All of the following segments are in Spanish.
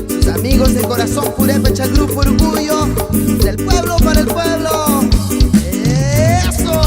Sus amigos de corazón, Purépecha, Grupo Orgullo, del pueblo para el pueblo. ¡Eso!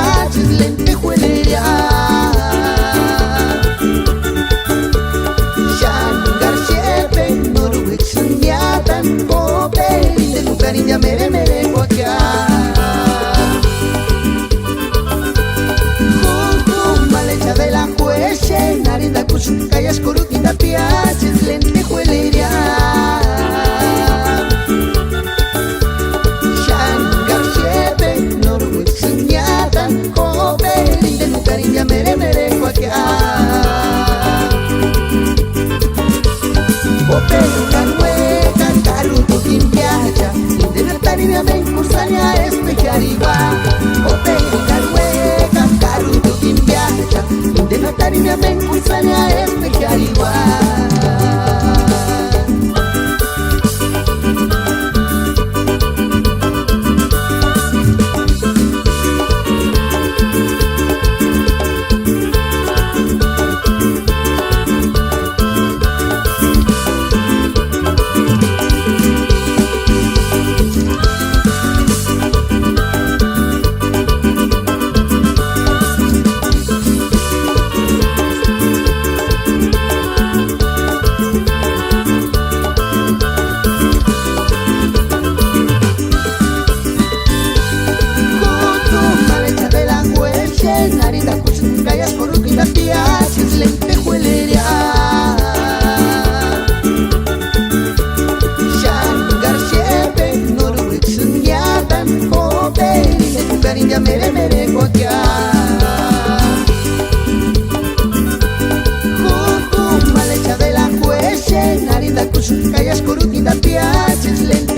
Piaches lentejuelería Shangar shepe Norueg sunyatan Pope de tu cariña mere guaca Juju malecha de la jueche Narinda kushun callas coruquita piaches lentejuelería mere guaca Juju malecha de la jueche Narinda kushun callas coruquita piaches